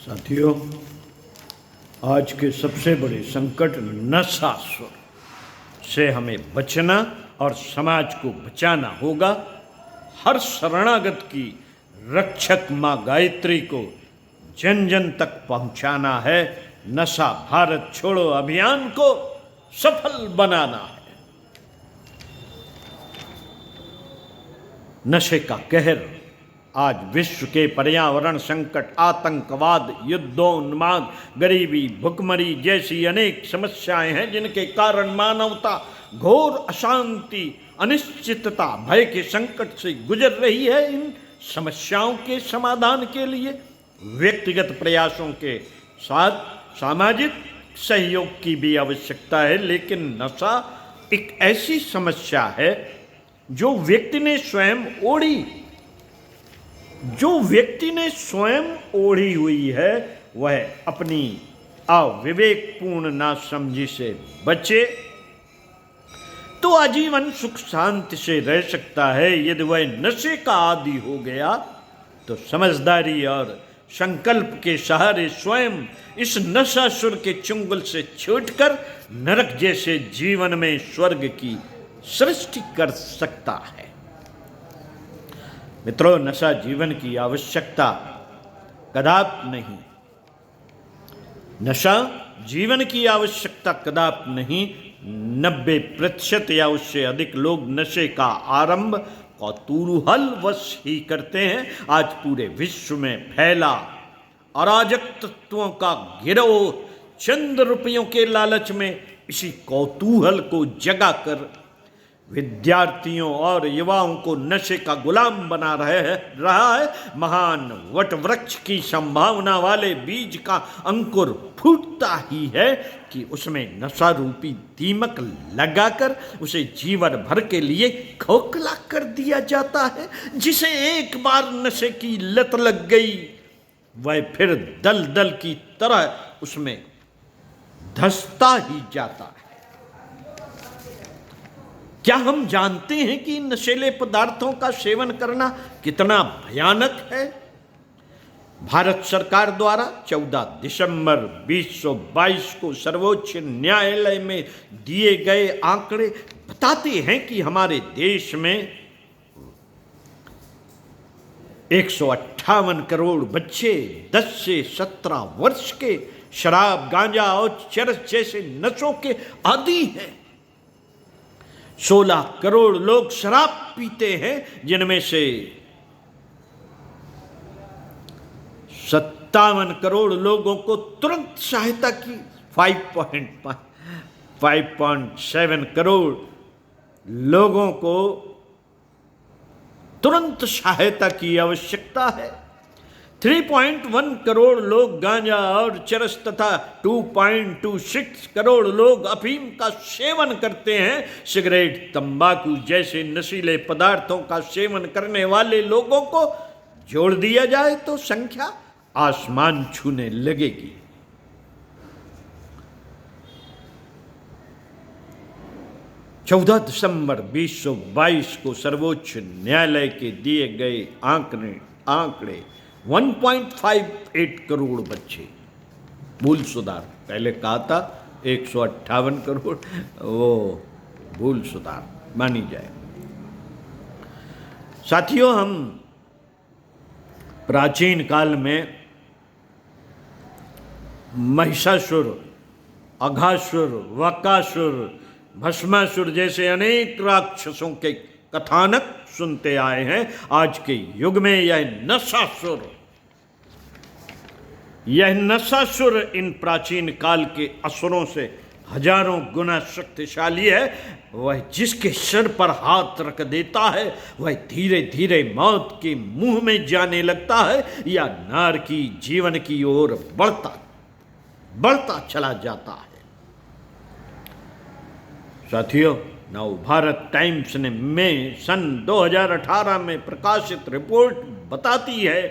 साथियों, आज के सबसे बड़े संकट नशासुर से हमें बचना और समाज को बचाना होगा। हर शरणागत की रक्षक माँ गायत्री को जन जन तक पहुँचाना है। नशा भारत छोड़ो अभियान को सफल बनाना है। नशे का कहर आज विश्व के पर्यावरण संकट, आतंकवाद, युद्धोन्माद, गरीबी, भुखमरी जैसी अनेक समस्याएं हैं जिनके कारण मानवता घोर अशांति, अनिश्चितता, भय के संकट से गुजर रही है। इन समस्याओं के समाधान के लिए व्यक्तिगत प्रयासों के साथ सामाजिक सहयोग की भी आवश्यकता है। लेकिन नशा एक ऐसी समस्या है जो व्यक्ति ने स्वयं ओढ़ी हुई है, वह अपनी अविवेकपूर्ण नासमझी से बचे तो आजीवन सुख शांति से रह सकता है। यदि वह नशे का आदी हो गया तो समझदारी और संकल्प के सहारे स्वयं इस नशासुर के चुंगल से छूटकर नरक जैसे जीवन में स्वर्ग की सृष्टि कर सकता है। मित्रों, नशा जीवन की आवश्यकता कदापि नहीं। नशा जीवन की आवश्यकता कदापि नहीं। 90% या उससे अधिक लोग नशे का आरंभ कौतूहलवश ही करते हैं। आज पूरे विश्व में फैला अराजक तत्वों का गिरोह चंद रुपयों के लालच में इसी कौतूहल को जगाकर विद्यार्थियों और युवाओं को नशे का गुलाम बना रहा है। महान वटवृक्ष की संभावना वाले बीज का अंकुर फूटता ही है कि उसमें नशा रूपी दीमक लगाकर उसे जीवन भर के लिए खोखला कर दिया जाता है। जिसे एक बार नशे की लत लग गई, वह फिर दलदल की तरह उसमें धंसता ही जाता है। क्या हम जानते हैं कि नशीले पदार्थों का सेवन करना कितना भयानक है? भारत सरकार द्वारा 14 दिसंबर 2022 को सर्वोच्च न्यायालय में दिए गए आंकड़े बताते हैं कि हमारे देश में 158 करोड़ बच्चे 10 से 17 वर्ष के शराब, गांजा और चरस जैसे नशों के आदी हैं। 16 करोड़ लोग शराब पीते हैं, जिनमें से 57 करोड़ लोगों को तुरंत सहायता की 5.7 करोड़ लोगों को तुरंत सहायता की आवश्यकता है। 3.1 करोड़ लोग गांजा और चरस तथा 2.26 करोड़ लोग अफीम का सेवन करते हैं। सिगरेट, तंबाकू जैसे नशीले पदार्थों का सेवन करने वाले लोगों को जोड़ दिया जाए तो संख्या आसमान छूने लगेगी। चौदह दिसंबर 2022 को सर्वोच्च न्यायालय के दिए गए आंकड़े 1.58 करोड़ बच्चे, भूल सुधार, पहले कहा था 158 करोड़, वो भूल सुधार मानी जाए। साथियों, हम प्राचीन काल में महिषासुर, अघासुर, वकासुर, भस्मासुर जैसे अनेक राक्षसों के कथानक सुनते आए हैं। आज के युग में यह नशासुर इन प्राचीन काल के असुरों से हजारों गुना शक्तिशाली है। वह जिसके सिर पर हाथ रख देता है वह धीरे धीरे मौत के मुंह में जाने लगता है या नर की जीवन की ओर बढ़ता चला जाता है। साथियों, नव भारत टाइम्स में सन 2018 में प्रकाशित रिपोर्ट बताती है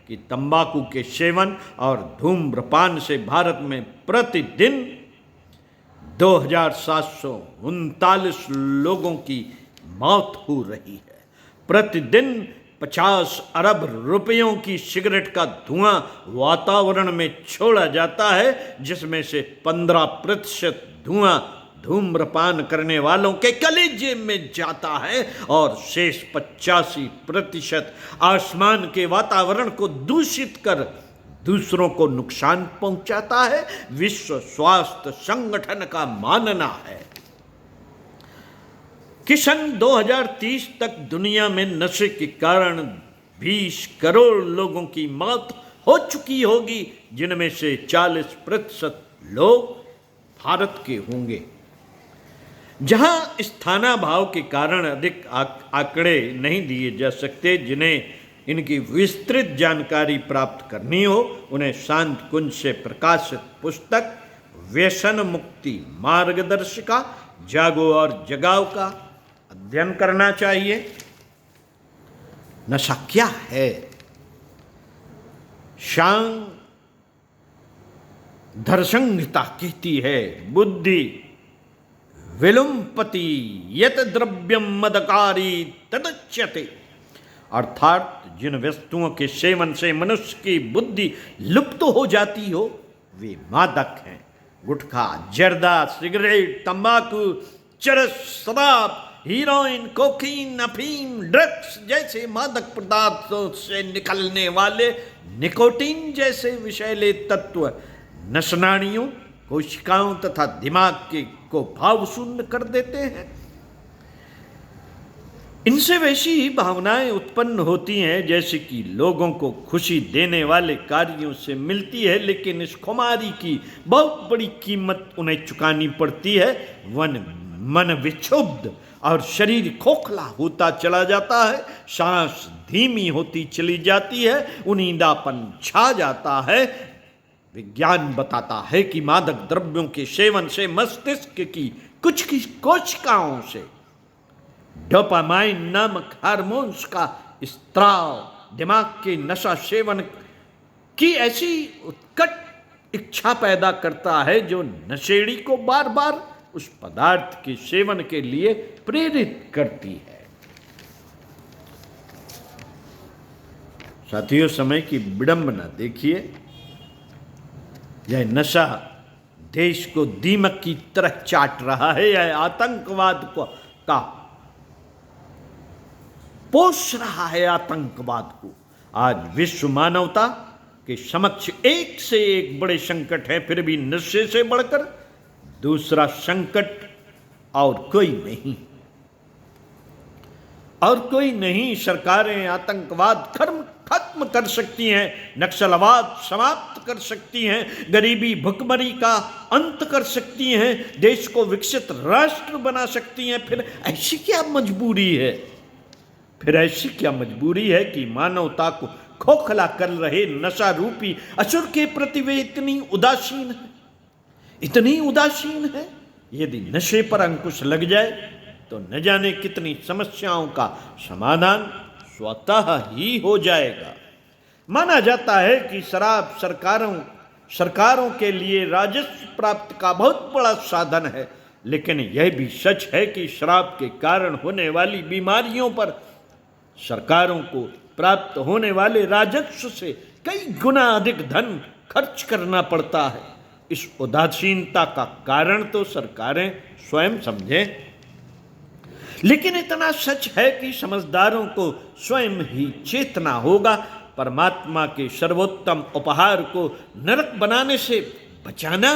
कि तंबाकू के सेवन और धूम्रपान से भारत में प्रतिदिन 2739 लोगों की मौत हो रही है। प्रतिदिन 50 अरब रुपयों की सिगरेट का धुआं वातावरण में छोड़ा जाता है, जिसमें से 15% धुआं धूम्रपान करने वालों के कलेजे में जाता है और शेष 85% आसमान के वातावरण को दूषित कर दूसरों को नुकसान पहुंचाता है। विश्व स्वास्थ्य संगठन का मानना है कि सन 2030 तक दुनिया में नशे के कारण 20 करोड़ लोगों की मौत हो चुकी होगी, जिनमें से 40% लोग भारत के होंगे। जहां स्थानाभाव के कारण अधिक आंकड़े नहीं दिए जा सकते, जिन्हें इनकी विस्तृत जानकारी प्राप्त करनी हो, उन्हें शांत कुंज से प्रकाशित पुस्तक व्यसन मुक्ति मार्गदर्शिका जागो और जगाओ का अध्ययन करना चाहिए। नशा क्या है? शांग धर्संहिता कहती है, बुद्धि विलुम्पति यत द्रव्यम मदकारी तदच्यते, अर्थात जिन वस्तुओं के सेवन से मनुष्य की बुद्धि लुप्त हो जाती हो वे मादक हैं। गुटखा, जर्दा, सिगरेट, तंबाकू, चरस, शराब, हीरोइन, कोकीन, अफीम, ड्रग्स जैसे मादक पदार्थों से निकलने वाले निकोटीन जैसे विषैले तत्व नसनाड़ियों, कोशिकाओं तथा दिमाग को भावशून्य कर देते हैं। इनसे वैसी ही भावनाएं उत्पन्न होती हैं जैसे कि लोगों को खुशी देने वाले कार्यों से मिलती है, लेकिन इस खुमारी की बहुत बड़ी कीमत उन्हें चुकानी पड़ती है। मन विक्षुब्ध और शरीर खोखला होता चला जाता है, सांस धीमी होती चली जाती है, उनींदापन छा जाता है। विज्ञान बताता है कि मादक द्रव्यों के सेवन से मस्तिष्क की कुछ कोशिकाओं से डोपामाइन नामक हार्मोन्स का स्त्राव दिमाग के नशा सेवन की ऐसी उत्कट इच्छा पैदा करता है जो नशेड़ी को बार बार उस पदार्थ के सेवन के लिए प्रेरित करती है। साथियों, समय की विडंबना देखिए, यह नशा देश को दीमक की तरह चाट रहा है। यह आतंकवाद का पोष रहा है। आतंकवाद को आज विश्व मानवता के समक्ष एक से एक बड़े संकट है, फिर भी नशे से बढ़कर दूसरा संकट और कोई नहीं। सरकारें आतंकवाद खत्म कर सकती हैं, नक्सलवाद समाप्त कर सकती हैं, गरीबी भुखमरी का अंत कर सकती हैं, देश को विकसित राष्ट्र बना सकती हैं। फिर ऐसी क्या मजबूरी है कि मानवता को खोखला कर रहे नशा रूपी असुर के प्रति वे इतनी उदासीन है। यदि नशे पर अंकुश लग जाए तो न जाने कितनी समस्याओं का समाधान स्वतः ही हो जाएगा। माना जाता है कि शराब सरकारों के लिए राजस्व प्राप्ति का बहुत बड़ा साधन है, लेकिन यह भी सच है कि शराब के कारण होने वाली बीमारियों पर सरकारों को प्राप्त होने वाले राजस्व से कई गुना अधिक धन खर्च करना पड़ता है। इस उदासीनता का कारण तो सरकारें स्वयं समझें, लेकिन इतना सच है कि समझदारों को स्वयं ही चेतना होगा। परमात्मा के सर्वोत्तम उपहार को नरक बनाने से बचाना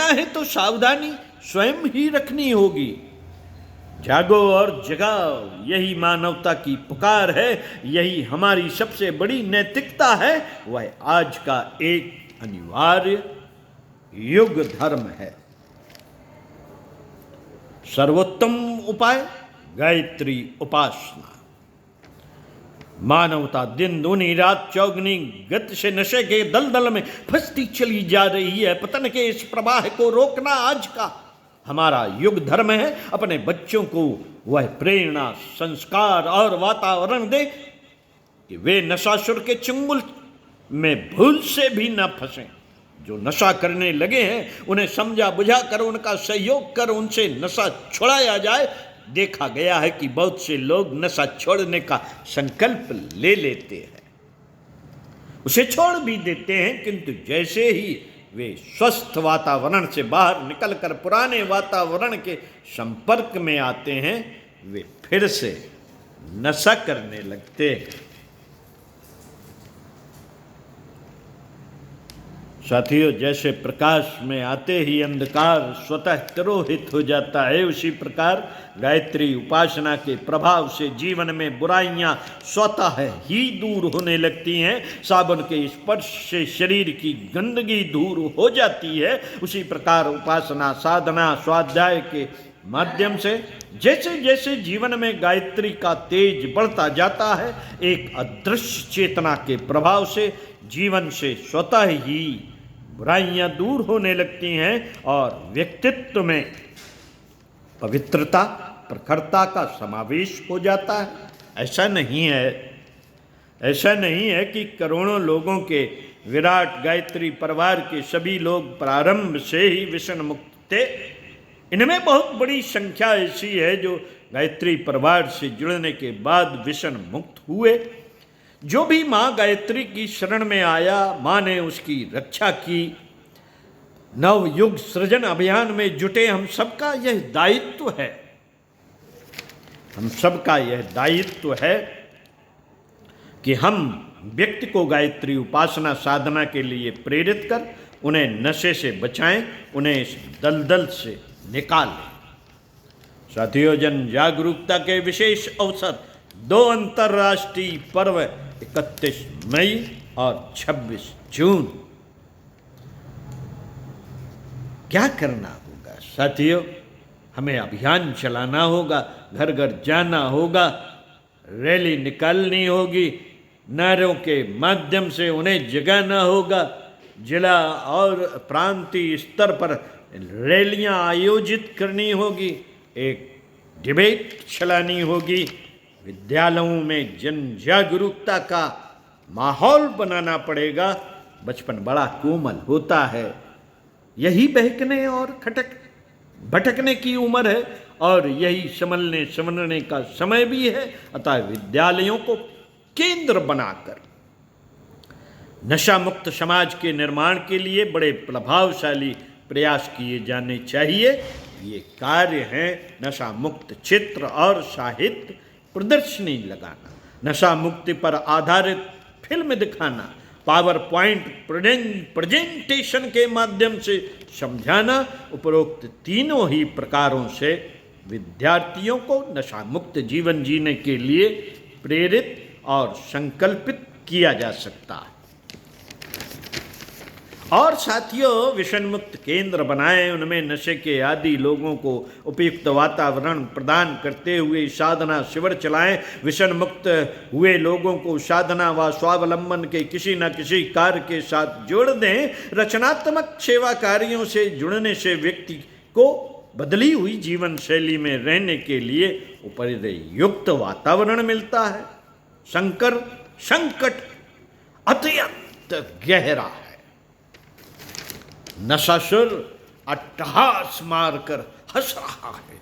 है तो सावधानी स्वयं ही रखनी होगी। जागो और जगाओ, यही मानवता की पुकार है, यही हमारी सबसे बड़ी नैतिकता है। वह आज का एक अनिवार्य युग धर्म है। सर्वोत्तम उपाय गायत्री उपासना। मानवता दिन दूनी रात चौगुनी गति से नशे के दलदल में फंसती चली जा रही है। पतन के इस प्रवाह को रोकना आज का हमारा युग धर्म है। अपने बच्चों को वह प्रेरणा, संस्कार और वातावरण दे कि वे नशासुर के चंगुल में भूल से भी न फंसें। जो नशा करने लगे हैं उन्हें समझा बुझा कर, उनका सहयोग कर उनसे नशा छुड़ाया जाए, देखा गया है कि बहुत से लोग नशा छोड़ने का संकल्प ले लेते हैं, उसे छोड़ भी देते हैं, किंतु जैसे ही वे स्वस्थ वातावरण से बाहर निकलकर पुराने वातावरण के संपर्क में आते हैं, वे फिर से नशा करने लगते हैं। साथियों, जैसे प्रकाश में आते ही अंधकार स्वतः तिरोहित हो जाता है, उसी प्रकार गायत्री उपासना के प्रभाव से जीवन में बुराइयां स्वतः ही दूर होने लगती हैं। साबुन के स्पर्श से शरीर की गंदगी दूर हो जाती है। उसी प्रकार उपासना, साधना, स्वाध्याय के माध्यम से जैसे जैसे जीवन में गायत्री का तेज बढ़ता जाता है, एक अदृश्य चेतना के प्रभाव से जीवन से स्वतः ही बुराइयां दूर होने लगती हैं और व्यक्तित्व में पवित्रता, प्रखरता का समावेश हो जाता है। ऐसा नहीं है कि करोड़ों लोगों के विराट गायत्री परिवार के सभी लोग प्रारंभ से ही व्यसन मुक्त थे। इनमें बहुत बड़ी संख्या ऐसी है जो गायत्री परिवार से जुड़ने के बाद व्यसन मुक्त हुए। जो भी माँ गायत्री की शरण में आया, माँ ने उसकी रक्षा की। नवयुग सृजन अभियान में जुटे हम सबका यह दायित्व है कि हम व्यक्ति को गायत्री उपासना साधना के लिए प्रेरित कर उन्हें नशे से बचाएं, उन्हें इस दलदल से निकालें। साथियों, जन जागरूकता के विशेष अवसर 2 अंतर्राष्ट्रीय पर्व 31 मई और 26 जून। क्या करना होगा साथियों? हमें अभियान चलाना होगा, घर घर जाना होगा, रैली निकालनी होगी, नारों के माध्यम से उन्हें जगाना होगा, जिला और प्रांतीय स्तर पर रैलियां आयोजित करनी होगी, एक डिबेट चलानी होगी, विद्यालयों में जन जागरूकता का माहौल बनाना पड़ेगा। बचपन बड़ा कोमल होता है, यही बहकने और भटकने की उम्र है और यही संभलने का समय भी है। अतः विद्यालयों को केंद्र बनाकर नशा मुक्त समाज के निर्माण के लिए बड़े प्रभावशाली प्रयास किए जाने चाहिए। ये कार्य हैं नशा मुक्त चित्र और साहित्य प्रदर्शनी लगाना, नशा मुक्ति पर आधारित फिल्म दिखाना, पावर पॉइंट प्रेजेंटेशन के माध्यम से समझाना। उपरोक्त तीनों ही प्रकारों से विद्यार्थियों को नशा मुक्त जीवन जीने के लिए प्रेरित और संकल्पित किया जा सकता है। और साथियों, व्यसन मुक्त केंद्र बनाएं, उनमें नशे के आदि लोगों को उपयुक्त वातावरण प्रदान करते हुए साधना शिविर चलाएं। व्यसन मुक्त हुए लोगों को साधना व स्वावलंबन के किसी न किसी कार्य के साथ जोड़ दें। रचनात्मक सेवा कार्यों से जुड़ने से व्यक्ति को बदली हुई जीवन शैली में रहने के लिए उपयुक्त वातावरण मिलता है। संकट अत्यंत गहरा है। नशासुर अट्टहास मारकर हंस रहा है।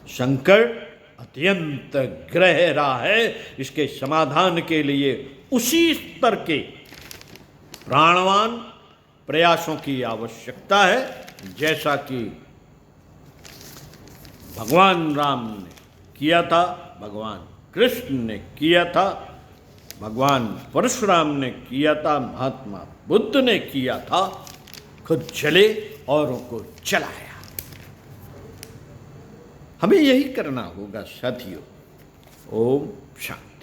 संकट अत्यंत गहरा है। इसके समाधान के लिए उसी स्तर के प्राणवान प्रयासों की आवश्यकता है जैसा कि भगवान राम ने किया था, भगवान कृष्ण ने किया था, भगवान परशुराम ने किया था, महात्मा बुद्ध ने किया था। खुद चले औरों को चलाया। हमें यही करना होगा साथियों। ओम शांति।